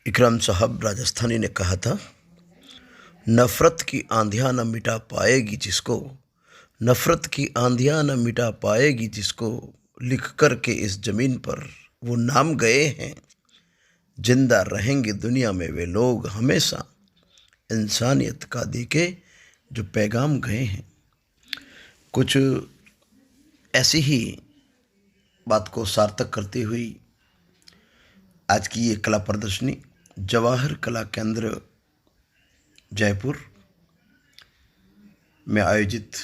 इकराम साहब राजस्थानी ने कहा था, नफ़रत की आंधियाँ न मिटा पाएगी जिसको, नफ़रत की आंधियाँ न मिटा पाएगी जिसको, लिख कर के इस ज़मीन पर वो नाम गए हैं। जिंदा रहेंगे दुनिया में वे लोग हमेशा, इंसानियत का देके जो पैगाम गए हैं। कुछ ऐसी ही बात को सार्थक करती हुई आज की ये कला प्रदर्शनी जवाहर कला केंद्र जयपुर में आयोजित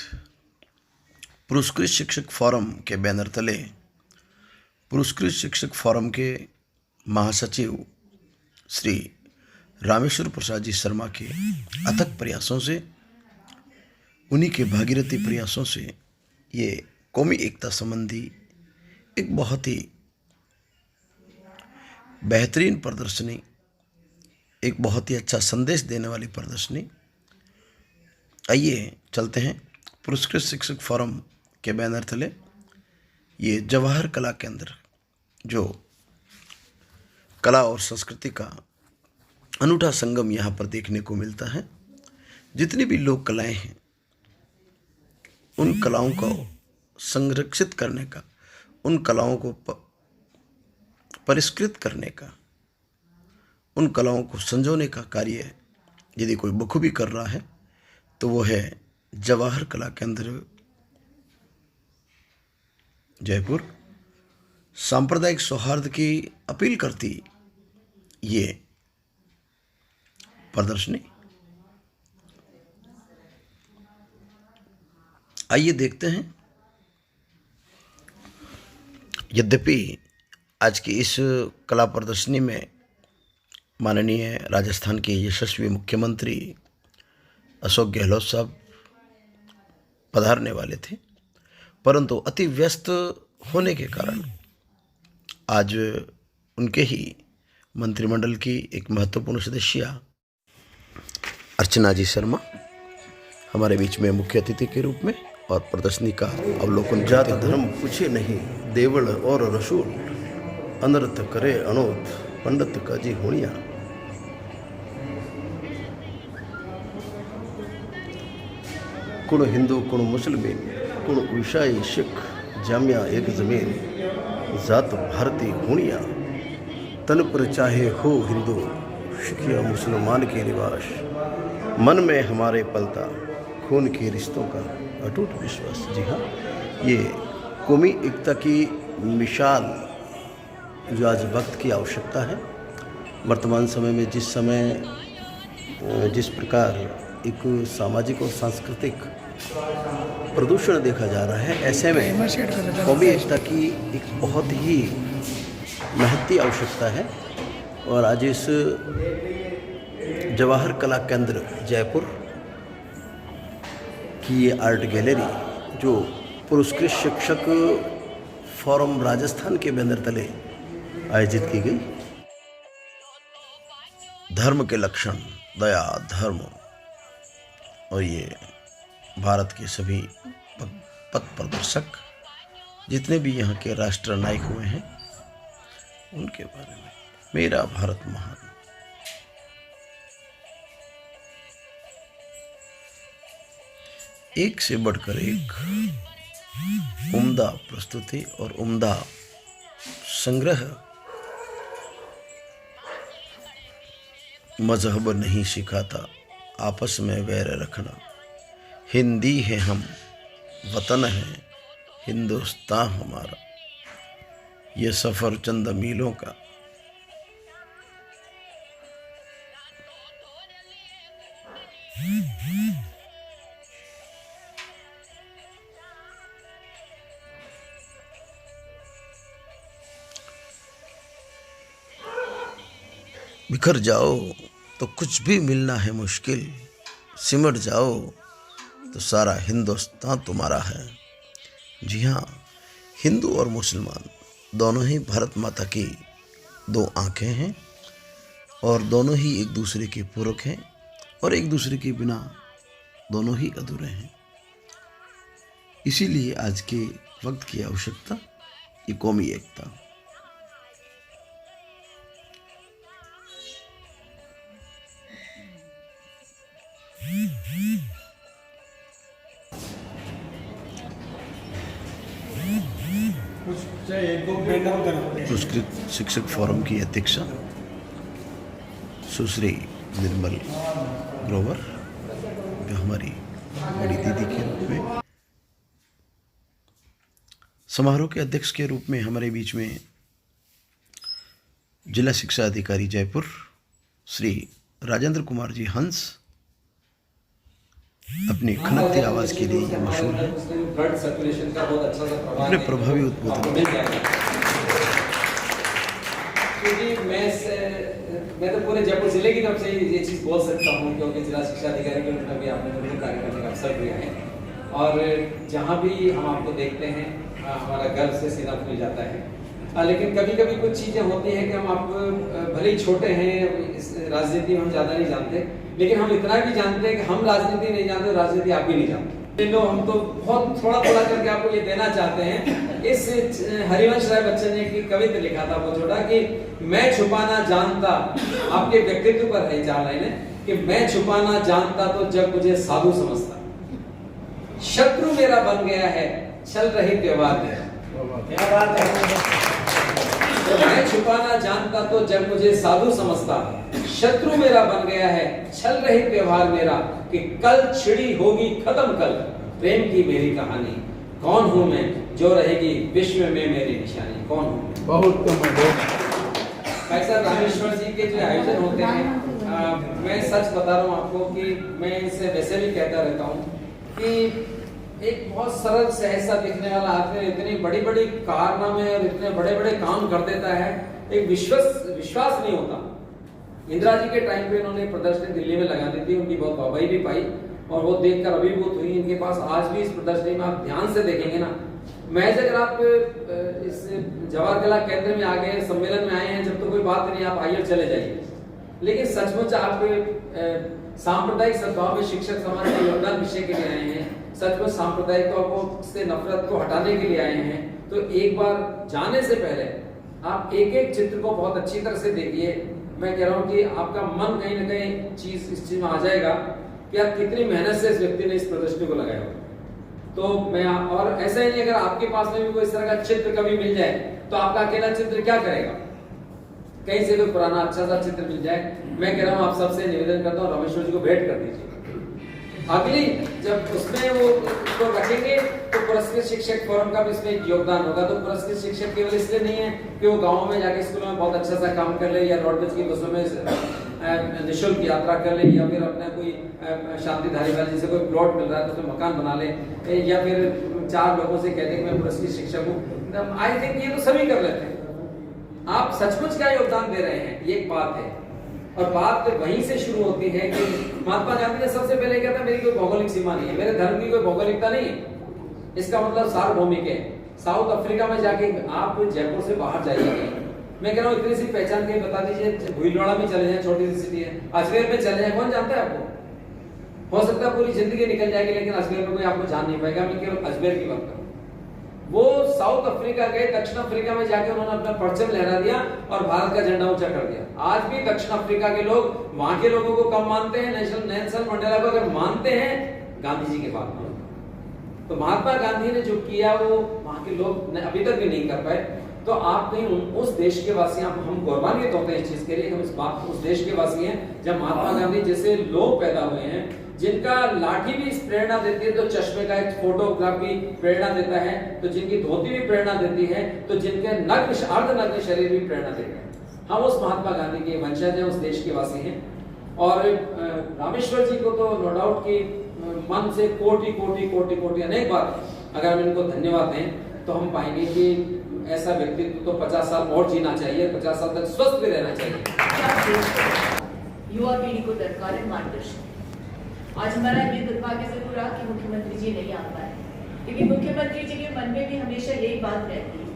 पुरस्कृत शिक्षक फोरम के बैनर तले पुरस्कृत शिक्षक फोरम के महासचिव श्री रामेश्वर प्रसाद जी शर्मा के अथक प्रयासों से, उन्हीं के भागीरथी प्रयासों से ये कौमी एकता संबंधी एक बहुत ही बेहतरीन प्रदर्शनी, एक बहुत ही अच्छा संदेश देने वाली प्रदर्शनी। आइए चलते हैं पुरस्कृत शिक्षक फोरम के बैनर तले ये जवाहर कला केंद्र, जो कला और संस्कृति का अनूठा संगम यहाँ पर देखने को मिलता है। जितनी भी लोक कलाएं हैं, उन कलाओं को संरक्षित करने का, उन कलाओं को परिष्कृत करने का, उन कलाओं को संजोने का कार्य यदि कोई बखूबी कर रहा है तो वो है जवाहर कला केंद्र जयपुर। सांप्रदायिक सौहार्द की अपील करती ये प्रदर्शनी। आइए देखते हैं। यद्यपि आज की इस कला प्रदर्शनी में माननीय राजस्थान के यशस्वी मुख्यमंत्री अशोक गहलोत साहब पधारने वाले थे, परंतु अति व्यस्त होने के कारण आज उनके ही मंत्रिमंडल की एक महत्वपूर्ण सदस्य अर्चना जी शर्मा हमारे बीच में मुख्य अतिथि के रूप में और प्रदर्शनी का अवलोकन। जात धर्म पूछे नहीं, देवल और रसूल, अनर्थ करे अनोथ, पंडित काजी होनिया। कुण हिंदू कुण मुसलमान, कुण ईसाई सिख, जामिया एक जमीन, जात भारती होनिया। तन पर चाहे हो हिंदू, सिखिया मुसलमान के लिबास, मन में हमारे पलता खून के रिश्तों का अटूट विश्वास। जी हाँ, ये कौमी एकता की मिसाल जो आज वक्त की आवश्यकता है। वर्तमान समय में जिस प्रकार एक सामाजिक और सांस्कृतिक प्रदूषण देखा जा रहा है, ऐसे में कौमी एकता की एक बहुत ही महती आवश्यकता है। और आज इस जवाहर कला केंद्र जयपुर की ये आर्ट गैलरी जो पुरस्कृत शिक्षक फोरम राजस्थान के बैनर तले आयोजित की गई। धर्म के लक्षण दया, धर्म, और ये भारत के सभी पथ प्रदर्शक जितने भी यहाँ के राष्ट्र नायक हुए हैं, उनके बारे में मेरा भारत महान। एक से बढ़कर एक उम्दा प्रस्तुति और उम्दा संग्रह। मजहब नहीं सिखाता आपस में वैर रखना, हिंदी है हम, वतन है हिंदुस्तान हमारा, ये सफ़र चंद मीलों का। बिखर जाओ तो कुछ भी मिलना है मुश्किल, सिमट जाओ तो सारा हिंदुस्तान तुम्हारा है। जी हाँ, हिंदू और मुसलमान दोनों ही भारत माता की दो आंखें हैं और दोनों ही एक दूसरे के पूरक हैं और एक दूसरे के बिना दोनों ही अधूरे हैं। इसीलिए आज के वक्त की आवश्यकता ये कौमी एकता। पुरस्कृत शिक्षक फोरम की अध्यक्षा सुश्री निर्मल ग्रोवर, जो हमारी बड़ी दीदी के रूप में, समारोह के अध्यक्ष के रूप में हमारे बीच में जिला शिक्षा अधिकारी जयपुर श्री राजेंद्र कुमार जी हंस अपनी खनकती आवाज़ के लिए मशहूर है। अपने प्रभावी उद्बोधन क्योंकि मैं तो पूरे जयपुर जिले की तरफ से ये चीज़ बोल सकता हूँ, क्योंकि जिला शिक्षा अधिकारी के रूप में भी आपने मुझे कार्य करने का अवसर दिया है और जहाँ भी हम आपको देखते हैं हमारा गर्व से सीना खुल जाता है। लेकिन कभी कभी कुछ चीज़ें होती हैं कि हम आप भले ही छोटे हैं, इस राजनीति में हम ज़्यादा नहीं जानते, लेकिन हम इतना भी जानते हैं कि हम राजनीति नहीं जानते, राजनीति आप भी नहीं जानते। लो हम तो बहुत थोड़ा थोड़ा करके आपको ये देना चाहते हैं। इस हरिवंश राय बच्चन ने की कविता लिखा था वो छोटा कि मैं छुपाना जानता, आपके व्यक्तित्व पर है चार लाइनें कि मैं छुपाना जानता तो जब मुझे साधु समझता, शत्रु मेरा बन गया है चल रही त्योहार में। क्या बात है। मैं छुपाना जानता तो जब मुझे साधु समझता, शत्रु मेरा बन गया है छल रही व्यवहार मेरा कि कल छिड़ी होगी खत्म कल प्रेम की मेरी कहानी। कौन हूं मैं जो रहेगी विश्व में मेरी निशानी। कौन हूं बहुत भाई साहब रामेश्वर जी के जो आयोजन होते हैं, मैं सच बता रहा हूँ आपको कि मैं इनसे वैसे भी कहता रहता हूँ कि एक बहुत सरल सहसा दिखने वाला आदमी इतनी बड़ी बड़ी कारनामे और इतने बड़े बड़े काम कर देता है, एक विश्वास नहीं होता। इंदिरा जी के टाइम पे इन्होंने प्रदर्शनी दिल्ली में लगा दी थी, उनकी बहुत वाहवाही भी पाई और वो देखकर अभिभूत हुई। इनके पास आज भी इस प्रदर्शनी में आप ध्यान से देखेंगे ना, महज अगर आप इस जवाहर कला केंद्र में आ गए, सम्मेलन में आए हैं, जब तो कोई बात नहीं, आप आइए चले जाइए, लेकिन सचमुच आप सांप्रदायिक सद्भाव में शिक्षक समाज के योगदान विषय के लिए आए हैं, सचमुच सांप्रदायिकता को से नफरत को हटाने के लिए आए हैं, तो एक बार जाने से पहले आप एक एक चित्र को बहुत अच्छी तरह से देखिए। मैं कह रहा हूँ कि आपका मन कहीं ना कहीं इस चीज में आ जाएगा कि आप कितनी मेहनत से इस व्यक्ति ने इस प्रदर्शनी को लगाया हो। तो मैं और ऐसा ही नहीं, अगर आपके पास में भी कोई इस तरह का चित्र कभी मिल जाए तो आपका अकेला चित्र क्या करेगा, कहीं से कोई पुराना अच्छा सा चित्र मिल जाए, मैं कह रहा हूँ आप सबसे निवेदन करता हूँ रामेश्वर जी को भेंट कर दीजिए। अगली जब उसमें वो उसको रखेंगे तो पुरस्कृत शिक्षक फोरम का भी इसमें योगदान होगा। तो पुरस्कृत शिक्षक केवल इसलिए नहीं है कि वो गाँव में जाके स्कूलों में बहुत अच्छा सा काम कर ले या रोडवेज की बसों में निःशुल्क यात्रा कर ले या फिर अपना कोई शांति धारीवाल जैसे कोई प्लॉट मिल रहा है तो उसमें मकान बना ले या फिर 4 लोगों से कहते कि मैं पुरस्कृत शिक्षक हूँ। आई थिंक ये तो सभी कर लेते हैं। आप सचमुच क्या योगदान दे रहे हैं, ये एक बात है। और बात वहीं से शुरू होती है कि महात्मा गांधी ने सबसे पहले कहा था मेरी कोई भौगोलिक सीमा नहीं है, मेरे धर्म की कोई भौगोलिकता नहीं है। इसका मतलब सार्वभौमिक है। साउथ अफ्रीका में जाके आप जयपुर से बाहर जाइए, मैं कह रहा हूँ इतनी सी पहचान के बता दीजिए, भुइलवाड़ा में चले जाए, छोटी सी सिटी है, अजमेर में चले जाए, कौन जानता है आपको। हो सकता है पूरी जिंदगी निकल जाएगी लेकिन अजमेर में कोई आपको जान नहीं पाएगा। मैं केवल अजमेर की बात करूँ। वो साउथ अफ्रीका गए, दक्षिण अफ्रीका में जाके उन्होंने अपना परचम लहरा दिया और भारत का झंडा ऊंचा कर दिया। आज भी दक्षिण अफ्रीका के लोग वहां के लोगों को कम मानते हैं, नेल्सन मंडेला को अगर मानते हैं गांधी जी के बाद में। तो महात्मा गांधी ने जो किया वो वहां के लोग अभी तक भी नहीं कर पाए। तो आप कहीं उस देश के वासी, हम गौरवान्वित होते हैं इस चीज के लिए, हम इस बात उस देश के वासी हैं जब महात्मा गांधी जैसे लोग पैदा हुए हैं जिनका लाठी भी प्रेरणा देती है, तो चश्मे का एक फोटोग्राफ भी प्रेरणा देता है, तो जिनकी धोती भी प्रेरणा देती है, तो जिनके अर्धनग्न शरीर भी प्रेरणा देते हैं। हम उस महात्मा गांधी के वंशज हैं, उस देश के वासी हैं। और रामेश्वर जी को तो नो डाउट कि मन से कोटि कोटि कोटि कोटि अनेक बार अगर हम इनको धन्यवाद दें तो हम पाएंगे कि ऐसा व्यक्तित्व तो 50 साल और जीना चाहिए, 50 साल तक स्वस्थ भी रहना चाहिए। युवा पीढ़ी को दरकार है मार्गदर्शन। आज हमारा ये दुर्भाग्य जरूर रहा कि मुख्यमंत्री जी नहीं आ पाए, लेकिन मुख्यमंत्री जी के मन में भी हमेशा यही बात रहती है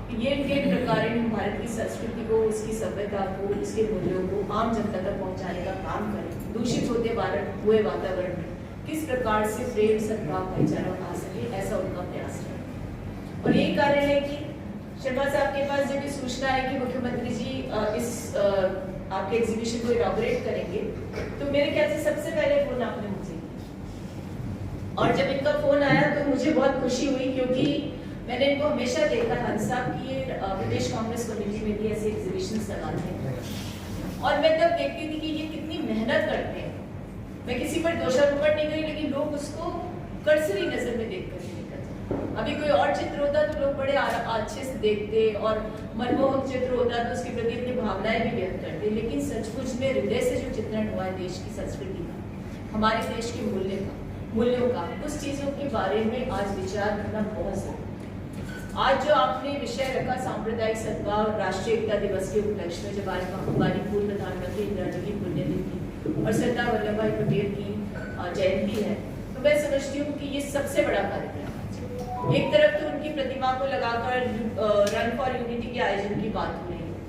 कि ये किस प्रकार भारत की संस्कृति को, उसकी सभ्यता को, उसके मूल्यों को आम जनता तक पहुंचाने का काम करें। दूषित होते हुए वातावरण में किस प्रकार से प्रेम, सद्भाव, भाईचारा आ सके, ऐसा उनका प्रयास है। और यही कारण है कि शर्मा साहब के पास जब ये सूचना है कि मुख्यमंत्री जी इस आपके एग्जीबिशन को इनॉग्रेट करेंगे, तो मेरे ख्याल से सबसे पहले फोन आपने मुझे, और जब इनका फोन आया तो मुझे बहुत खुशी हुई क्योंकि मैंने इनको हमेशा देखा है हंसा कि ये प्रदेश कांग्रेस कमेटी में भी ऐसे एग्जीबिशंस लगाते हैं और मैं तब देखती थी कि ये कितनी मेहनत करते हैं। मैं किसी पर दोषारोपण नहीं करी, लेकिन लोग उसको कर्सरी नजर में देखकर नहीं करते। अभी कोई और चित्र होता तो लोग बड़े अच्छे से देखते और मनमोहक चित्र होता तो उसके प्रति अपनी भावनाएं भी व्यक्त करते, लेकिन सचमुच में हृदय से जो चित्रण हुआ है देश की संस्कृति का, हमारे देश के मूल्यों का, उस चीजों के बारे में आज विचार करना बहुत जरूरी है। आज जो आपने विषय रखा सांप्रदायिक सद्भाव राष्ट्रीय एकता दिवस के उपलक्ष्य में, जब आज हमारी पूर्व प्रधानमंत्री इंदिरा जी की पुण्यतिथि और सरदार वल्लभ भाई पटेल की जयंती है, तो मैं समझती हूँ कि ये सबसे बड़ा कार्यक्रम है। एक तरफ तो उनकी प्रतिमा को लगाकर रन फॉर यूनिटी के आयोजन की बात हो रही